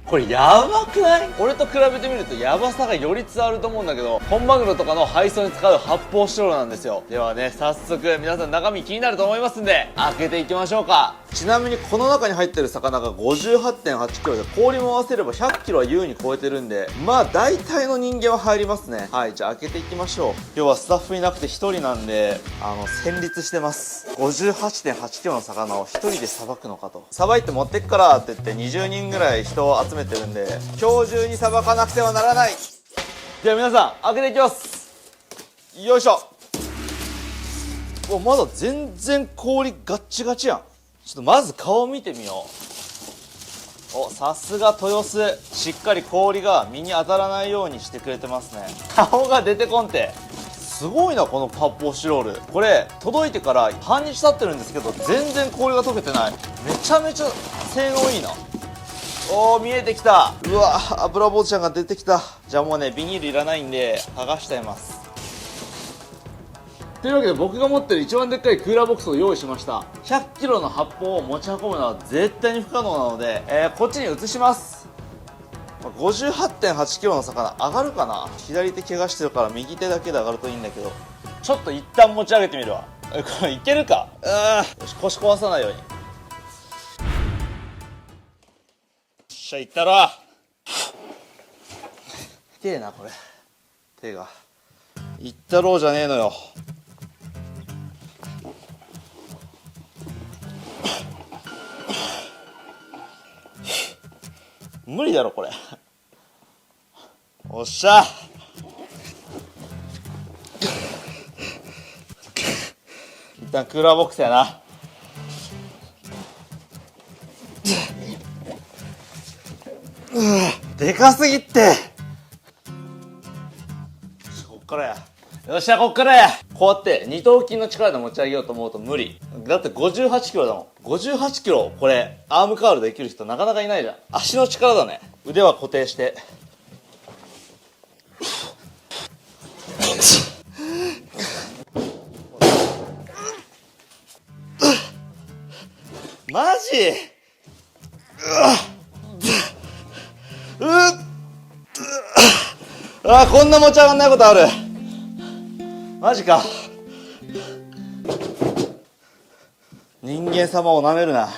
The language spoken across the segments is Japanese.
これやばくない？俺と比べてみるとやばさがより伝わると思うんだけど、本マグロとかの配送に使う発泡スチロールなんですよ。ではね、早速皆さん中身気になると思いますんで、開けていきましょうか。ちなみにこの中に入ってる魚が 58.8 キロで、氷も合わせれば100キロは優に超えてるんで、まあ大体の人間は入りますね。はい、じゃあ開けていきましょう。今日はスタッフいなくて1人なんで、戦慄してます。58.8 キロの魚を1人でさばくのかと。さばいて持ってくからって言って20人ぐらい人を集めてるんで、今日中にさばかなくてはならない。では皆さん開けていきます。よいしょ。まだ全然氷ガッチガチやん。ちょっとまず顔見てみよう。さすが豊洲、しっかり氷が身に当たらないようにしてくれてますね。顔が出てこんて。すごいな、この発泡スチロール。これ届いてから半日経ってるんですけど、全然氷が溶けてない。めちゃめちゃ性能いいな。見えてきた。うわ、油坊主ちゃんが出てきた。じゃあもうね、ビニールいらないんで剥がしちゃいます。というわけで僕が持ってる一番でっかいクーラーボックスを用意しました。100キロの発泡を持ち運ぶのは絶対に不可能なので、こっちに移します。58.8 キロの魚上がるかな。左手怪我してるから右手だけで上がるといいんだけど、ちょっと一旦持ち上げてみるわ。これいけるか。よし、腰壊さないように。よっしゃ、いったろ。痛えなこれ、手が。いったろうじゃねえのよ。無理だろこれ。おっしゃ。一旦クーラーボックスやな。でかすぎって。こっからや。よっしゃ、こっからや。こうやって二頭筋の力で持ち上げようと思うと無理。だって58キロだもん。58キロ、これアームカールできる人なかなかいないじゃん。足の力だね。腕は固定して。マジ？こんな持ち上がんないことある。マジか。人間様を舐めるな。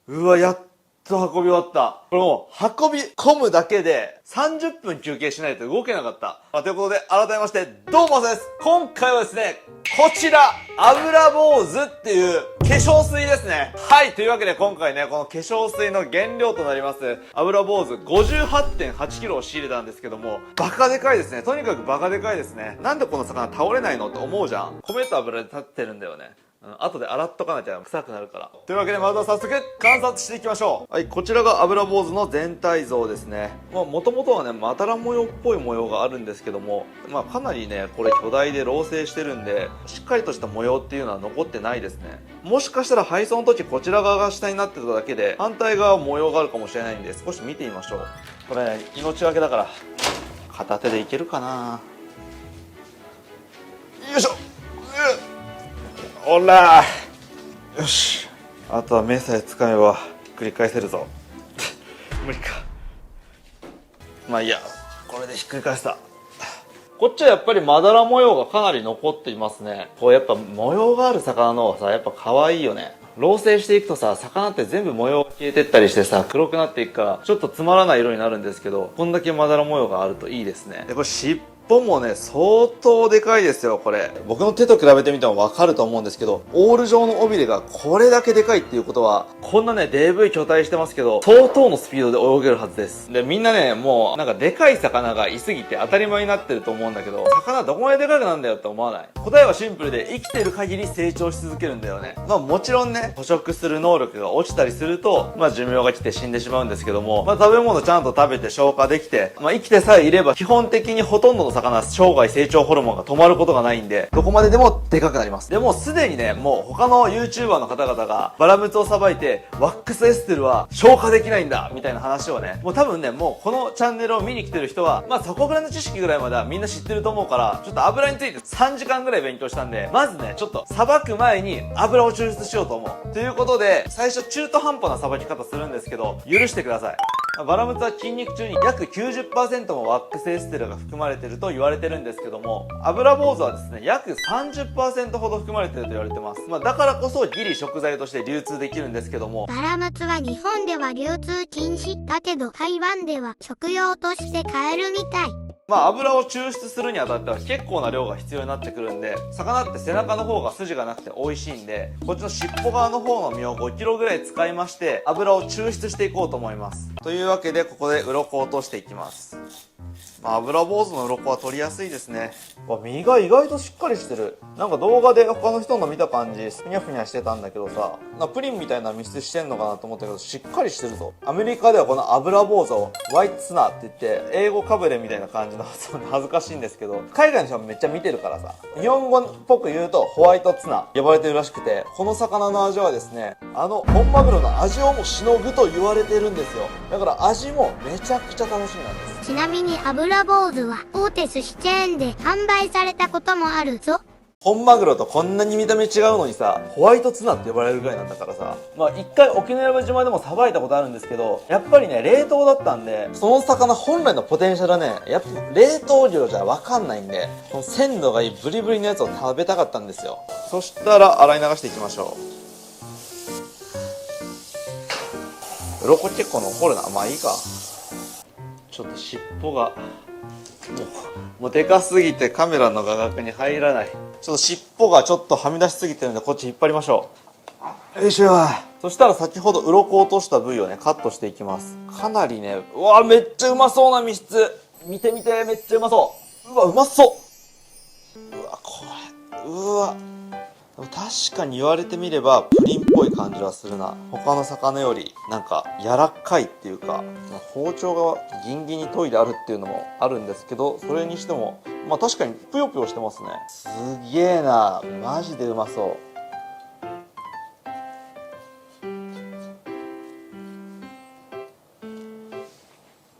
うわ、やっと運び終わった。これもう運び込むだけで30分休憩しないと動けなかった。ということで改めましてどうもです。今回はですね、こちら油坊主っていう化粧水ですね。はい、というわけで今回ね、この化粧水の原料となります油坊主 58.8 キロを仕入れたんですけども、バカでかいですね。とにかくバカでかいですね。なんでこの魚倒れないのって思うじゃん。米と油で立ってるんだよね。後で洗っとかなきゃ臭くなるから。というわけでまずは早速観察していきましょう。はい、こちらが油坊主の全体像ですね。もともとはね、まだら模様っぽい模様があるんですけども、かなりね、これ巨大で老成してるんで、しっかりとした模様っていうのは残ってないですね。もしかしたら配送の時こちら側が下になってただけで、反対側は模様があるかもしれないんで、少し見てみましょう。これね、命がけだから、片手でいけるかな。よいしょ。おらー、よし、あとは目さえつかめば繰り返せるぞ。無理か。まあいいや、これでひっくり返した。こっちはやっぱりまだら模様がかなり残っていますね。こうやっぱ模様がある魚の方がさ、やっぱ可愛いよね。老成していくとさ、魚って全部模様が消えてったりしてさ、黒くなっていくからちょっとつまらない色になるんですけど、こんだけまだら模様があるといいですね。でこれ尻尾もね、相当でかいですよ。これ僕の手と比べてみても分かると思うんですけど、オール状の尾びれがこれだけでかいっていうことは、こんなね DV 巨体してますけど、相当のスピードで泳げるはずです。でみんなね、もうなんかでかい魚がいすぎて当たり前になってると思うんだけど、魚どこまででかくなんだよって思わない？答えはシンプルで、生きてる限り成長し続けるんだよね。もちろんね、捕食する能力が落ちたりすると寿命が来て死んでしまうんですけども、食べ物ちゃんと食べて消化できて、生きてさえいれば基本的にほとんどの魚、生涯成長ホルモンが止まることがないんで、どこまででもでかくなります。でもすでにね、もう他の YouTuber の方々がバラムツをさばいて、ワックスエステルは消化できないんだみたいな話をね、もう多分ね、もうこのチャンネルを見に来てる人は、まあそこぐらいの知識ぐらいまではみんな知ってると思うから、ちょっと油について3時間ぐらい勉強したんで、まずね、ちょっとさばく前に油を抽出しようと思う。ということで、最初中途半端なさばき方するんですけど、許してください。バラムツは筋肉中に約 90% もワックスエステルが含まれてると言われてるんですけども、油坊主はですね、約 30% ほど含まれてると言われてます。だからこそギリ食材として流通できるんですけども、バラムツは日本では流通禁止だけど台湾では食用として買えるみたい。油を抽出するにあたっては結構な量が必要になってくるんで、魚って背中の方が筋がなくて美味しいんで、こっちの尻尾側の方の身を 5kg ぐらい使いまして、油を抽出していこうと思います。というわけで、ここで鱗を落としていきます。油坊主の鱗は取りやすいですね。身が意外としっかりしてる。なんか動画で他の人の見た感じ、ふにゃふにゃしてたんだけどさ、プリンみたいな密質してんのかなと思ったけど、しっかりしてるぞ。アメリカではこの油坊主をホワイトツナって言って、英語かぶれみたいな感じの発音で恥ずかしいんですけど、海外の人もめっちゃ見てるからさ、日本語っぽく言うとホワイトツナ呼ばれてるらしくて、この魚の味はですね、本マグロの味をもしのぐと言われてるんですよ。だから味もめちゃくちゃ楽しみなんです。ちなみに油坊主は大手寿司チェーンで販売されたこともあるぞ。本マグロとこんなに見た目違うのにさ、ホワイトツナって呼ばれるぐらいなんだからさ、一回沖永良部島でもさばいたことあるんですけど、やっぱりね、冷凍だったんで、その魚本来のポテンシャルはね、やっぱ冷凍量じゃわかんないんで、この鮮度がいいブリブリのやつを食べたかったんですよ。そしたら洗い流していきましょう。鱗結構残るな。まあいいか。ちょっと尻尾が、もうでかすぎてカメラの画角に入らない。ちょっと尻尾がちょっとはみ出しすぎてるんで、こっち引っ張りましょう。よいしょ。そしたら先ほど鱗を落とした部位をね、カットしていきます。かなりね、うわ、めっちゃうまそうな身質。見て見て、めっちゃうまそう。うわ、うまそう。うわ、これ、うわ。確かに言われてみればプリンっぽい感じはするな。他の魚よりなんか柔らかいっていうか、包丁がギンギンに研いであるっていうのもあるんですけど、それにしても確かにぷよぷよしてますね。すげえな、マジでうまそう。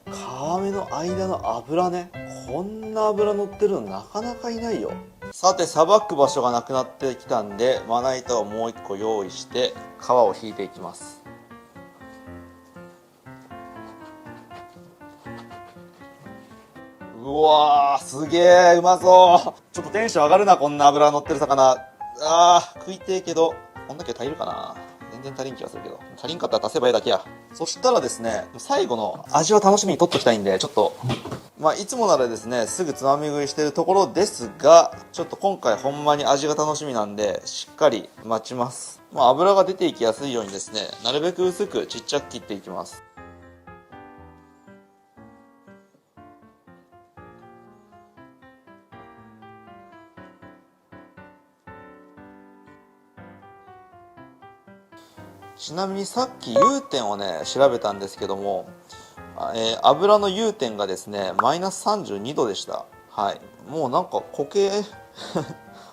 皮目の間の脂ね、こんな脂乗ってるのなかなかいないよ。さて、さばく場所がなくなってきたんで、まな板をもう一個用意して皮を引いていきます。うわー、すげえうまそう。ちょっとテンション上がるな、こんな脂乗ってる魚。食いてえけど、こんだけ足りるかな。全然足りん気がするけど、足りんかったら足せばいいだけや。そしたらですね、最後の味を楽しみに取っときたいんで、ちょっといつもならですね、すぐつまみ食いしてるところですが、ちょっと今回ほんまに味が楽しみなんで、しっかり待ちます。油が出ていきやすいようにですね、なるべく薄くちっちゃく切っていきます。ちなみにさっき融点をね、調べたんですけども、油の融点がですね、マイナス32度でした。はい。もうなんか固形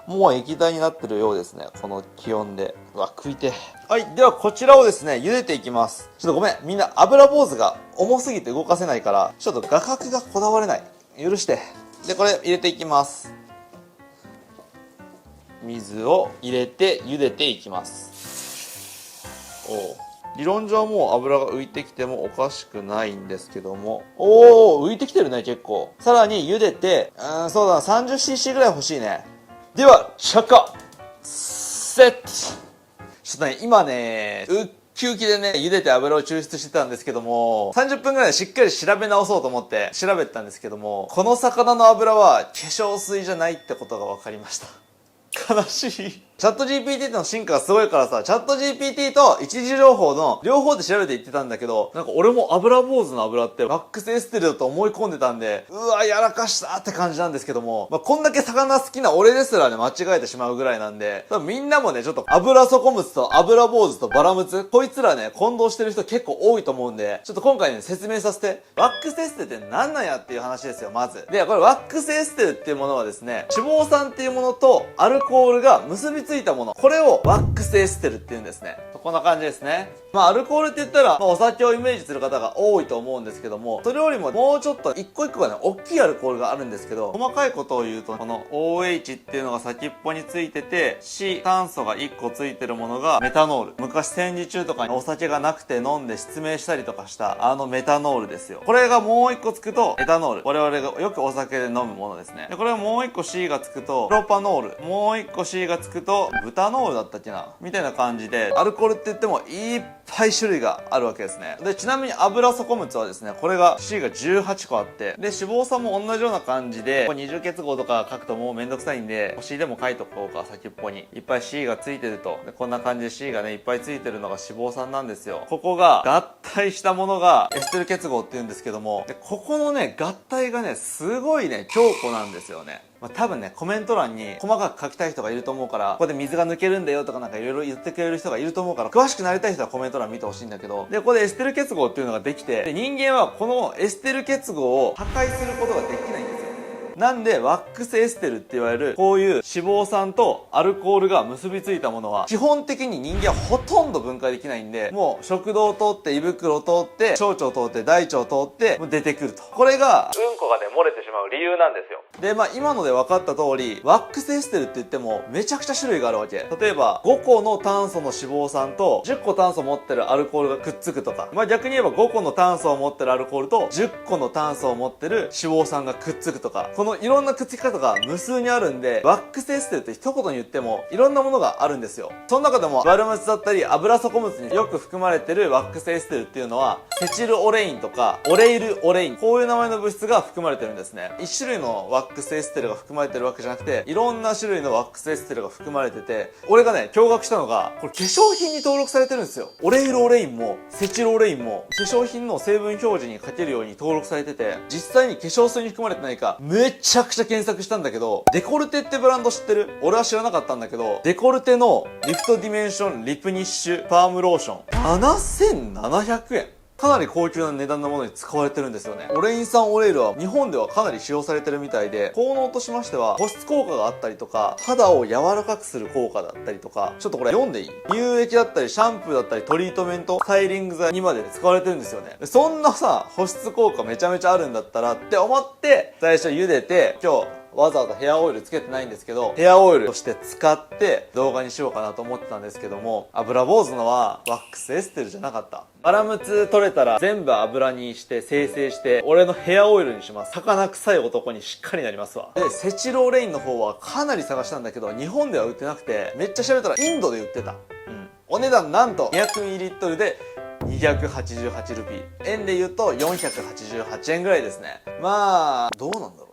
もう液体になってるようですね。この気温で。うわ、食いて。はい。ではこちらをですね、茹でていきます。ちょっとごめん。みんな油坊主が重すぎて動かせないから、ちょっと画角がこだわれない。許して。で、これ入れていきます。水を入れて茹でていきます。理論上はもう油が浮いてきてもおかしくないんですけども、浮いてきてるね、結構。さらに茹でて、そうだな、30cc ぐらい欲しいね。では着火セット。ちょっとね、今ね、ウッキウキでね、茹でて油を抽出してたんですけども、30分ぐらいでしっかり調べ直そうと思って調べたんですけども、この魚の油は化粧水じゃないってことが分かりました。悲しい。チャット GPT の進化がすごいからさ、チャット GPT と一次情報の両方で調べていってたんだけど、なんか俺も油坊主の油ってワックスエステルだと思い込んでたんで、うわ、やらかしたって感じなんですけども、まあ、こんだけ魚好きな俺ですらね、間違えてしまうぐらいなんで、多分みんなもね、ちょっと油底ムツと油坊主とバラムツ、こいつらね、混同してる人結構多いと思うんで、ちょっと今回ね、説明させて。ワックスエステルって何なんやっていう話ですよ、まず。で、これワックスエステルっていうものはですね、脂肪酸っていうものとアルコールが結びついたもの。これをワックスエステルって言うんですね。こんな感じですね。まあ、アルコールって言ったら、まあ、お酒をイメージする方が多いと思うんですけども、それよりももうちょっと一個一個がね、大きいアルコールがあるんですけど、細かいことを言うと、この OH っていうのが先っぽについてて、C、炭素が1個ついてるものがメタノール。昔戦時中とかにお酒がなくて飲んで失明したりとかしたあのメタノールですよ。これがもう1個つくと、エタノール。我々がよくお酒で飲むものですね。で、これがもう1個 C がつくと、プロパノール。もう1個 C がつくと、ブタノールだったっけなみたいな感じで、アルコールって言ってもいっぱい種類があるわけですね。で、ちなみに油底ムツはですね、これが C が18個あって、で、脂肪酸も同じような感じで、これ二重結合とか書くともうめんどくさいんで、C でも書いとこうか、先っぽに。いっぱい C がついてると。で、こんな感じで C がね、いっぱいついてるのが脂肪酸なんですよ。ここが合体したものがエステル結合って言うんですけども、で、ここのね、合体がね、すごいね、強固なんですよね。まあ、多分ね、コメント欄に細かく書きたい人がいると思うから、ここで水が抜けるんだよとかなんかいろいろ言ってくれる人がいると思うから、詳しくなりたい人はコメント欄見てほしいんだけど、で、ここでエステル結合っていうのができて、で、人間はこのエステル結合を破壊することができないんですよ。なんで、ワックスエステルって言われる、こういう脂肪酸とアルコールが結びついたものは、基本的に人間はほとんど分解できないんで、もう食道を通って、胃袋を通って、小腸を通って、大腸を通って、もう出てくると。これが、うんこがね、漏れてしまう理由なんですよ。で、まあ、今ので分かった通り、ワックスエステルって言っても、めちゃくちゃ種類があるわけ。例えば、5個の炭素の脂肪酸と、10個炭素を持ってるアルコールがくっつくとか、まあ、逆に言えば5個の炭素を持ってるアルコールと、10個の炭素を持ってる脂肪酸がくっつくとか、このいろんなくっつき方が無数にあるんで、ワックスエステルって一言に言っても、いろんなものがあるんですよ。その中でも、バルムツだったり、油底ムツによく含まれてるワックスエステルっていうのは、セチルオレインとか、オレイルオレイン、こういう名前の物質が含まれてるんですね。一種類のワックスエステルが含まれてるわけじゃなくて、いろんな種類のワックスエステルが含まれてて、俺がね、驚愕したのが、これ化粧品に登録されてるんですよ。オレイルオレインも、セチルオレインも、化粧品の成分表示に書けるように登録されてて、実際に化粧水に含まれてないか、めちゃくちゃ検索したんだけど、デコルテってブランド知ってる？俺は知らなかったんだけど、デコルテのリフトディメンションリプニッシュパームローション、7700円。かなり高級な値段のものに使われてるんですよね。オレイン酸オレイルは日本ではかなり使用されてるみたいで、効能としましては保湿効果があったりとか、肌を柔らかくする効果だったりとか、ちょっとこれ読んでいい？乳液だったりシャンプーだったりトリートメント、スタイリング剤にまで使われてるんですよね。そんなさ、保湿効果めちゃめちゃあるんだったらって思って、最初茹でて、今日、わざわざヘアオイルつけてないんですけど、ヘアオイルとして使って動画にしようかなと思ってたんですけども、油坊主のはワックスエステルじゃなかった。バラムツ取れたら全部油にして生成して、俺のヘアオイルにします。魚臭い男にしっかりなりますわ。で、セチルオレインの方はかなり探したんだけど、日本では売ってなくて、めっちゃ調べたらインドで売ってた。お値段なんと 200ml で288ルピー。円で言うと488円ぐらいですね。まあ、どうなんだろう。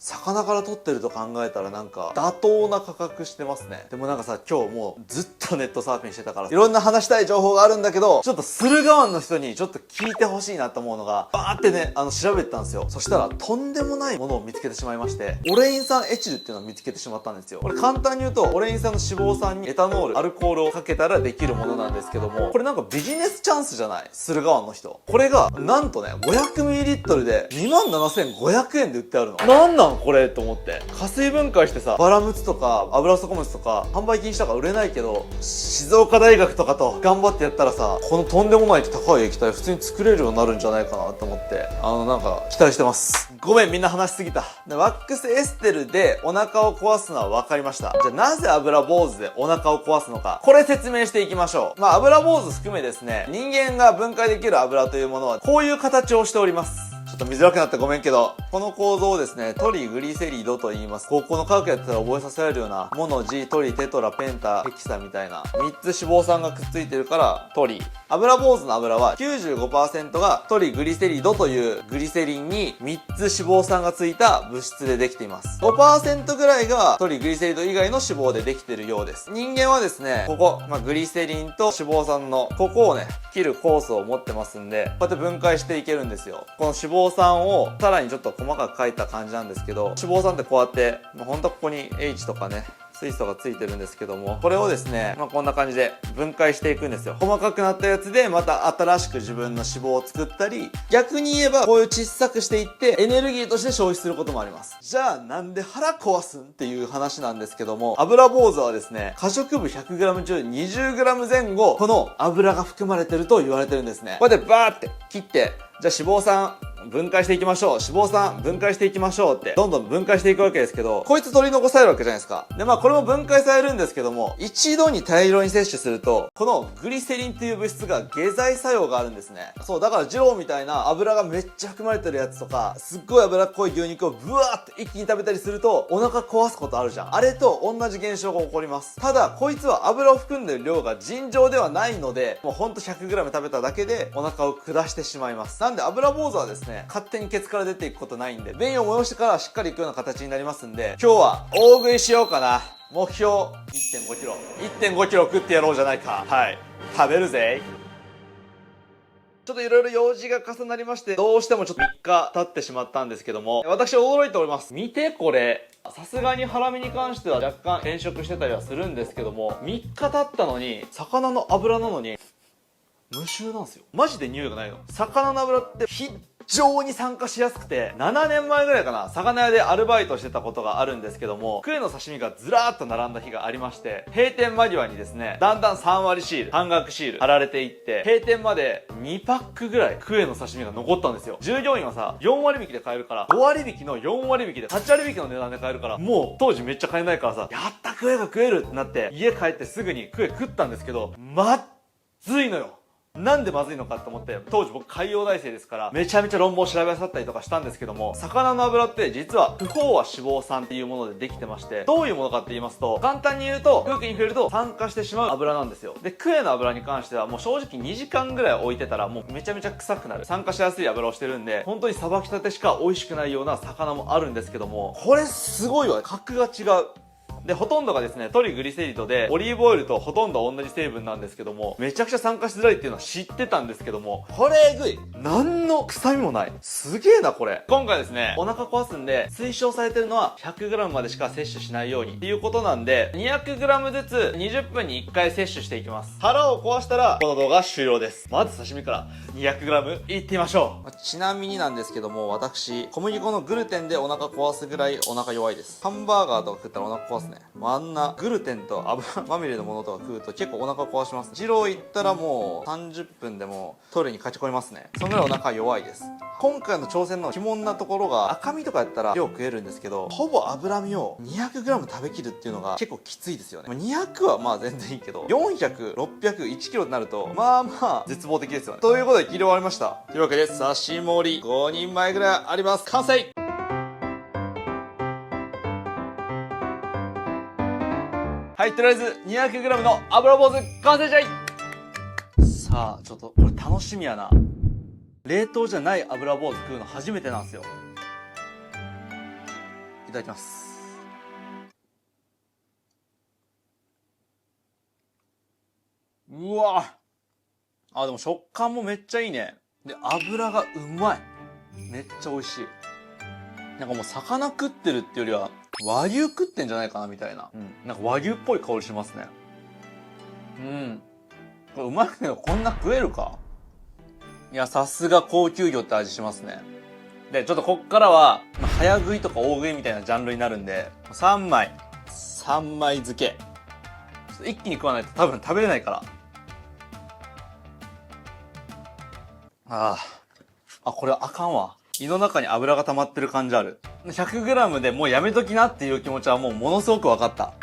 魚から取ってると考えたらなんか妥当な価格してますね。でもなんかさ、今日もうずっとネットサーフィンしてたからいろんな話したい情報があるんだけど、ちょっと駿河湾の人にちょっと聞いてほしいなと思うのが、バーってね、調べてたんですよ。そしたらとんでもないものを見つけてしまいまして、オレイン酸エチルっていうのを見つけてしまったんですよ。これ簡単に言うと、オレイン酸の脂肪酸にエタノール、アルコールをかけたらできるものなんですけども、これなんかビジネスチャンスじゃない？駿河湾の人。これが、なんとね、500ml で27,500円で売ってあるの。なんなんこれと思って。加水分解してさ、バラムツとか油底ムツとか販売禁止だから売れないけど、静岡大学とかと頑張ってやったらさ、このとんでもない高い液体普通に作れるようになるんじゃないかなと思って、なんか期待してます。ごめん、みんな話しすぎた。で、ワックスエステルでお腹を壊すのは分かりました。じゃあなぜ油坊主でお腹を壊すのか、これ説明していきましょう。まあ油坊主含めですね、人間が分解できる油というものはこういう形をしております。ちょっと見づらくなってごめんけど、この構造をですね、トリグリセリドと言います。高校の科学やってたら覚えさせられるような、モノ、ジ、トリ、テトラ、ペンタ、ヘキサみたいな、3つ脂肪酸がくっついてるから、トリ。油坊主の油は 95% がトリグリセリドというグリセリンに3つ脂肪酸がついた物質でできています。5% ぐらいがトリグリセリド以外の脂肪でできているようです。人間はですね、ここ、グリセリンと脂肪酸のここをね、切る酵素を持ってますんで、こうやって分解していけるんですよ。この脂肪酸をさらにちょっと細かく書いた感じなんですけど、脂肪酸ってこうやって、ほんとここに H とかね、水素がついてるんですけども、これをですね、こんな感じで分解していくんですよ。細かくなったやつでまた新しく自分の脂肪を作ったり、逆に言えばこういう小さくしていってエネルギーとして消費することもあります。じゃあなんで腹壊すんっていう話なんですけども、油坊主はですね、可食部 100g 中 20g 前後、この油が含まれてると言われてるんですね。こうやってバーって切って、じゃあ脂肪酸分解していきましょう。脂肪酸分解していきましょうって、どんどん分解していくわけですけど、こいつ取り残されるわけじゃないですか。で、これも分解されるんですけども、一度に大量に摂取すると、このグリセリンという物質が下剤作用があるんですね。そう、だから二郎みたいな油がめっちゃ含まれてるやつとか、すっごい脂っこい牛肉をブワーって一気に食べたりすると、お腹壊すことあるじゃん。あれと同じ現象が起こります。ただ、こいつは油を含んでる量が尋常ではないので、もうほんと 100g 食べただけでお腹を下してしまいます。なんで油坊主はですね、勝手にケツから出ていくことないんで、便意を催してからしっかりいくような形になりますんで、今日は大食いしようかな。目標 1.5 キロ。1.5 キロ食ってやろうじゃないか。はい。食べるぜ。ちょっといろいろ用事が重なりまして、どうしてもちょっと3日経ってしまったんですけども、私驚いております。見てこれ。さすがにハラミに関しては若干変色してたりはするんですけども、3日経ったのに、魚の油なのに、無臭なんですよ。マジで匂いがないの。魚の油って非常に酸化しやすくて、7年前ぐらいかな、魚屋でアルバイトしてたことがあるんですけども、クエの刺身がずらーっと並んだ日がありまして、閉店間際にですね、だんだん3割シール、半額シール貼られていって、閉店まで2パックぐらいクエの刺身が残ったんですよ。従業員はさ、4割引きで買えるから、5割引きの4割引きで8割引きの値段で買えるから、もう当時めっちゃ買えないからさ、やったクエが食えるってなって、家帰ってすぐにクエ食ったんですけど、まっずいのよ。なんでまずいのかって思って、当時僕海洋大生ですから、めちゃめちゃ論文を調べ漁ったりとかしたんですけども、魚の油って実は不飽和脂肪酸っていうものでできてまして、どういうものかって言いますと、簡単に言うと、空気に触れると酸化してしまう油なんですよ。で、クエの油に関してはもう正直2時間ぐらい置いてたらもうめちゃめちゃ臭くなる。酸化しやすい油をしてるんで、本当にさばきたてしか美味しくないような魚もあるんですけども、これすごいわ。格が違う。で、ほとんどがですね、トリグリセリドで、オリーブオイルとほとんど同じ成分なんですけども、めちゃくちゃ酸化しづらいっていうのは知ってたんですけども、これえぐい。なんの臭みもない。すげえな、これ。今回ですね、お腹壊すんで、推奨されてるのは 100g までしか摂取しないようにっていうことなんで、200g ずつ20分に1回摂取していきます。腹を壊したら、この動画終了です。まず刺身から 200g いってみましょう。ちなみになんですけども、私、小麦粉のグルテンでお腹壊すぐらいお腹弱いです。ハンバーガーとか食ったらお腹壊すね。あんなグルテンと油まみれのものとか食うと結構お腹壊します。二郎行ったらもう30分でもトイレに勝ち込みますね。そのぐらいお腹弱いです。今回の挑戦の鬼門なところが、赤身とかやったら量食えるんですけど、ほぼ脂身を 200g 食べきるっていうのが結構きついですよね。200はまあ全然いいけど、400、600、1キロになると、まあまあ絶望的ですよね。ということで切り終わりました。というわけで刺し盛り5人前ぐらいあります。完成。はい、とりあえず 200g の油坊主完成じゃい。さあ、ちょっとこれ楽しみやな。冷凍じゃない油坊主食うの初めてなんですよ。いただきます。うわあ、でも食感もめっちゃいいね。で、油がうまい。めっちゃ美味しい。なんかもう魚食ってるっていうよりは、和牛食ってんじゃないかなみたいな。なんか和牛っぽい香りしますね。これうまいけどこんな食えるか？いや、さすが高級魚って味しますね。で、ちょっとこっからは、早食いとか大食いみたいなジャンルになるんで、3枚漬け。ちょっと一気に食わないと多分食べれないから。これあかんわ。胃の中に油が溜まってる感じある。100g でもうやめときなっていう気持ちはもうものすごく分かった。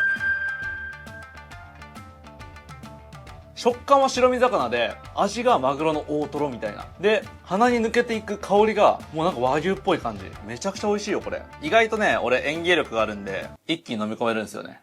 食感は白身魚で、味がマグロの大トロみたいな。で、鼻に抜けていく香りが、もうなんか和牛っぽい感じ。めちゃくちゃ美味しいよ、これ。意外とね、俺演技力があるんで、一気に飲み込めるんですよね。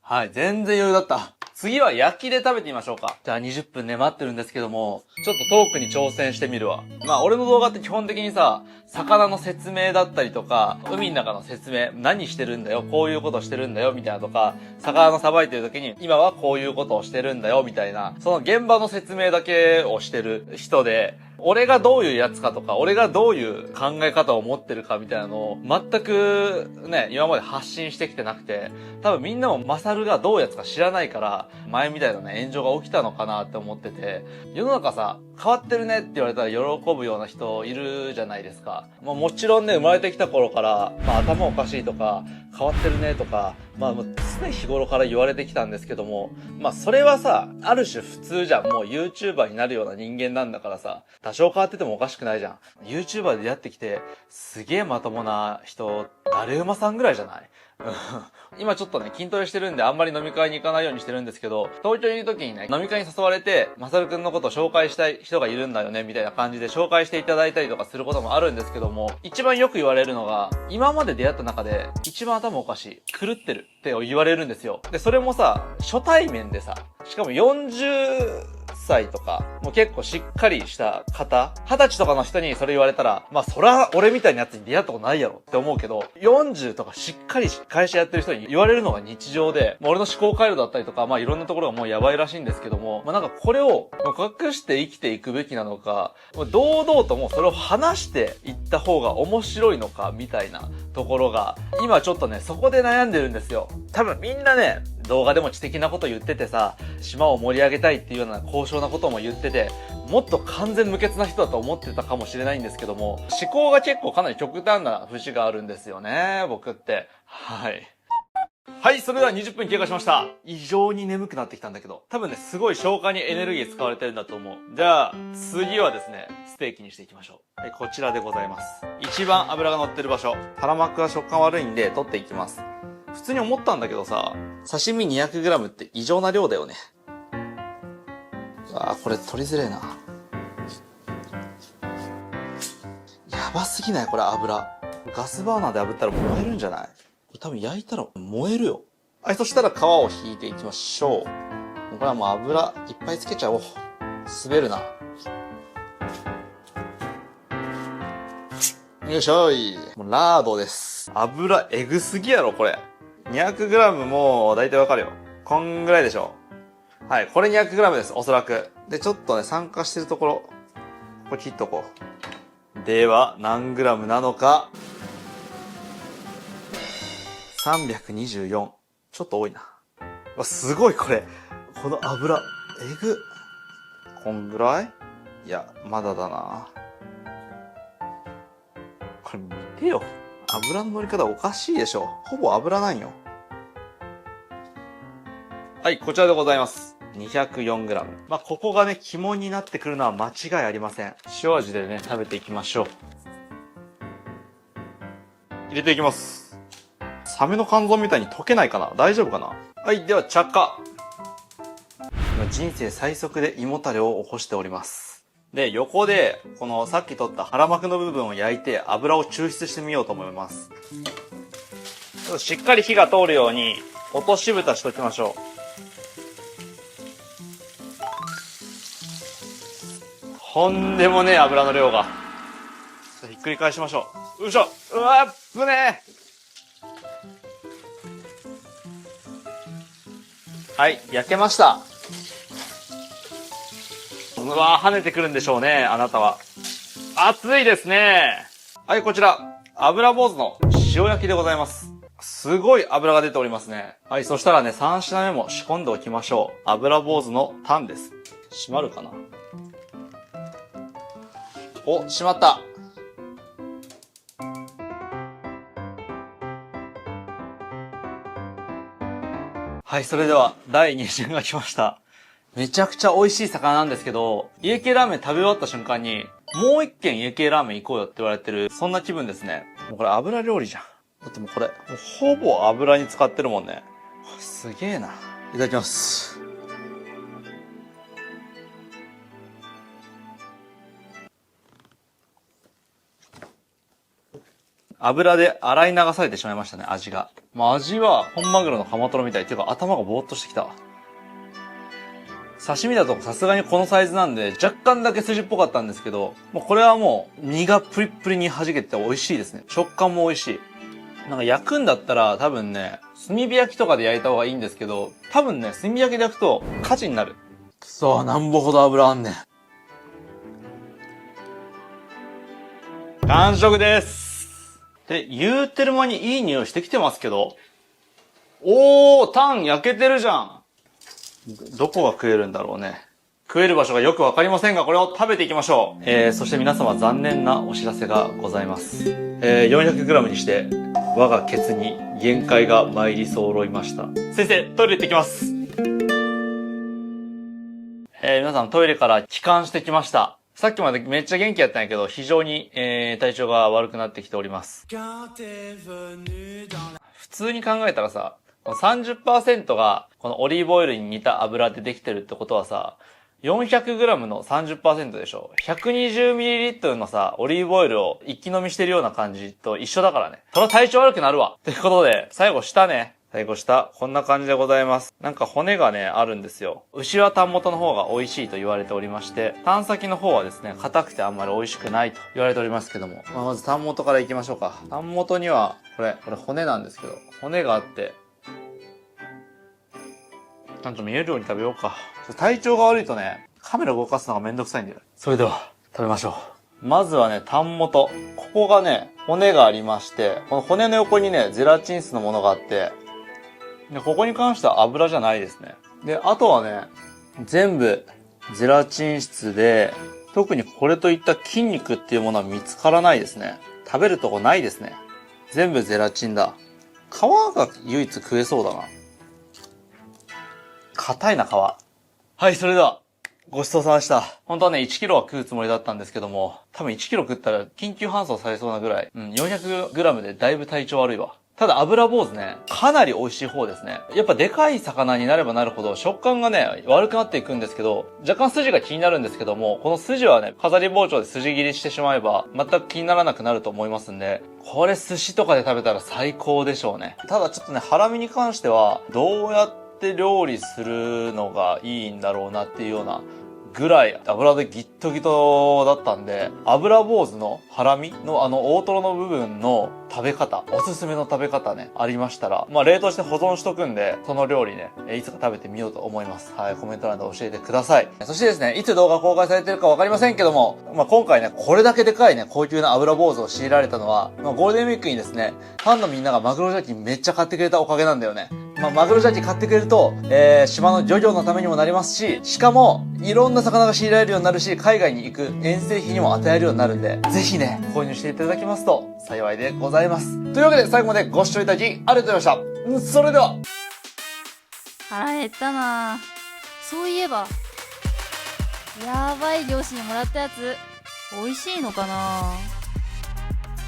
はい、全然余裕だった。次は焼きで食べてみましょうか。じゃあ20分ね、待ってるんですけども、ちょっとトークに挑戦してみるわ。まあ俺の動画って基本的にさ、魚の説明だったりとか、海の中の説明、何してるんだよ、こういうことしてるんだよ、みたいなとか、魚のさばいてる時に、今はこういうことをしてるんだよ、みたいな、その現場の説明だけをしてる人で、俺がどういうやつかとか、俺がどういう考え方を持ってるかみたいなのを全くね、今まで発信してきてなくて、多分みんなもマサルがどういうやつか知らないから、前みたいなね、炎上が起きたのかなって思ってて、世の中さ、変わってるねって言われたら喜ぶような人いるじゃないですか。もちろんね、生まれてきた頃から、頭おかしいとか、変わってるねとか、常日頃から言われてきたんですけども、それはさ、ある種普通じゃん。もう YouTuber になるような人間なんだからさ、多少変わっててもおかしくないじゃん。YouTuber で出会ってきて、すげえまともな人、誰馬さんぐらいじゃない？今ちょっとね、筋トレしてるんであんまり飲み会に行かないようにしてるんですけど、東京にいる時にね、飲み会に誘われて、まさるくんのことを紹介したい人がいるんだよね、みたいな感じで紹介していただいたりとかすることもあるんですけども、一番よく言われるのが、今まで出会った中で、一番頭おかしい、狂ってるって言われるんですよ。で、それもさ、初対面でさ、しかも40歳とか、もう結構しっかりした方、20歳とかの人にそれ言われたら、そら俺みたいなやつに出会ったことないやろって思うけど、40とかしっかり会社やってる人に言われるのが日常で、俺の思考回路だったりとか、いろんなところがもうやばいらしいんですけども、なんかこれを隠して生きていくべきなのか、堂々ともうそれを話していった方が面白いのか、みたいなところが、今ちょっとね、そこで悩んでるんですよ。多分みんなね、動画でも知的なこと言っててさ、島を盛り上げたいっていうような高尚なことも言ってて、もっと完全無欠な人だと思ってたかもしれないんですけども、思考が結構かなり極端な節があるんですよね、僕って。はい。はい、それでは20分経過しました。異常に眠くなってきたんだけど、多分ね、すごい消化にエネルギー使われてるんだと思う。じゃあ、次はですね、ステーキにしていきましょう。はい、こちらでございます。一番脂が乗ってる場所。タラマックは食感悪いんで、取っていきます。普通に思ったんだけどさ、刺身 200g って異常な量だよね。これ取りづれえな。やばすぎないこれ油。ガスバーナーで炙ったら燃えるんじゃない？これ多分焼いたら燃えるよ。はい、そしたら皮を引いていきましょう。これはもう油いっぱいつけちゃおう。滑るな。よいしょい。もうラードです。油えぐすぎやろ、これ。200g もう大体わかるよ。こんぐらいでしょ。はい、これ 200g です、おそらく。で、ちょっとね、酸化してるところ、これ切っとこう。では、何グラムなのか。324。ちょっと多いな。すごいこれ。この油、えぐ。こんぐらい？いや、まだだな。これ見てよ。油の乗り方おかしいでしょ。ほぼ油なんよ。はい、こちらでございます。204g。ここがね、肝になってくるのは間違いありません。塩味でね、食べていきましょう。入れていきます。サメの肝臓みたいに溶けないかな？大丈夫かな？はい、では着火。今人生最速で胃もたれを起こしております。で、横で、このさっき取った腹膜の部分を焼いて油を抽出してみようと思います。しっかり火が通るように落とし蓋しときましょう。とんでもねえ油の量が。ひっくり返しましょう。よいしょ。うわっぶねえ。はい、焼けました。うわー跳ねてくるんでしょうね、あなたは。熱いですね。はい、こちら、油坊主の塩焼きでございます。すごい油が出ておりますね。はい、そしたらね、3品目も仕込んでおきましょう。油坊主のタンです。閉まるかな？お、閉まった。はい、それでは第2巡が来ました。めちゃくちゃ美味しい魚なんですけど、家系ラーメン食べ終わった瞬間に、もう一軒家系ラーメン行こうよって言われてる、そんな気分ですね。もうこれ油料理じゃん。だってもうこれ、ほぼ油に使ってるもんね。すげえな。いただきます。油で洗い流されてしまいましたね、味が。まあ、味は本マグロのカマトロみたい。っていうか頭がぼーっとしてきた。刺身だとさすがにこのサイズなんで若干だけ筋っぽかったんですけど、もうこれはもう身がプリップリに弾けて美味しいですね。食感も美味しい。なんか焼くんだったら多分ね、炭火焼きとかで焼いた方がいいんですけど、多分ね、炭火焼きで焼くと火事になる。くそー、なんぼほど油あんねん。完食です。で、言うてる間にいい匂いしてきてますけど。おー、タン焼けてるじゃん。どこが食えるんだろうね。食える場所がよくわかりませんが、これを食べていきましょう。そして皆様残念なお知らせがございます。400g にして、我がケツに限界が参り揃いました。先生、トイレ行ってきます。皆さんトイレから帰還してきました。さっきまでめっちゃ元気やったんやけど、非常に、体調が悪くなってきております。普通に考えたらさ、30% がこのオリーブオイルに似た油でできてるってことはさ、400g の 30% でしょ。120ml のさ、オリーブオイルを一気飲みしてるような感じと一緒だからね。それは体調悪くなるわ。ということで、最後下ね。最後下、こんな感じでございます。なんか骨がね、あるんですよ。牛はタン元の方が美味しいと言われておりまして、タン先の方はですね、硬くてあんまり美味しくないと言われておりますけども。まずタン元から行きましょうか。タン元には、これ骨なんですけど、骨があって、ちゃんと見えるように食べようか。体調が悪いとね、カメラ動かすのがめんどくさいんだよ。それでは、食べましょう。まずはね、タン元。ここがね、骨がありまして、この骨の横にね、ゼラチン質のものがあって、で、ここに関しては油じゃないですね。で、あとはね、全部ゼラチン質で、特にこれといった筋肉っていうものは見つからないですね。食べるとこないですね。全部ゼラチンだ。皮が唯一食えそうだな。硬いな、皮。はい、それでは、ごちそうさまでした。本当はね、1キロは食うつもりだったんですけども、多分1キロ食ったら緊急搬送されそうなぐらい、400g でだいぶ体調悪いわ。ただ油坊主ね、かなり美味しい方ですね。やっぱでかい魚になればなるほど食感がね、悪くなっていくんですけど、若干筋が気になるんですけども、この筋はね、飾り包丁で筋切りしてしまえば、全く気にならなくなると思いますんで、これ寿司とかで食べたら最高でしょうね。ただちょっとね、ハラミに関しては、どうやって料理するのがいいんだろうなっていうような、ぐらい油でギットギトだったんで、油坊主のハラミの大トロの部分の食べ方、おすすめの食べ方ね、ありましたら、まあ冷凍して保存しとくんで、その料理ね、いつか食べてみようと思います。はい、コメント欄で教えてください。そしてですね、いつ動画公開されてるかわかりませんけども、まあ今回ね、これだけでかいね、高級な油坊主を強いられたのは、まあゴールデンウィークにですね、ファンのみんながマグロジャーキーめっちゃ買ってくれたおかげなんだよね。まあ、マグロジャーキー買ってくれると、島の漁業のためにもなりますし、しかも、いろんな魚が仕入れられるようになるし、海外に行く遠征費にも与えるようになるんで、ぜひね、購入していただきますと幸いでございます。というわけで、最後までご視聴いただき、ありがとうございました。それでは。腹減ったな。そういえば、やばい漁師にもらったやつ、美味しいのかな。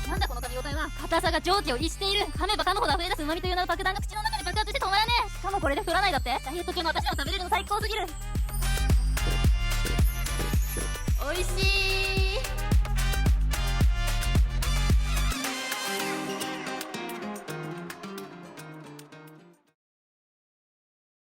なんだこの食べ応えは。硬さが蒸気を逸している。噛めば噛むほど溢れ出す旨味という名の爆弾が口の中で爆発して止まらねえ。しかもこれで太らないだって。ダイエット中の私でも食べれるの最高すぎる。美味しい。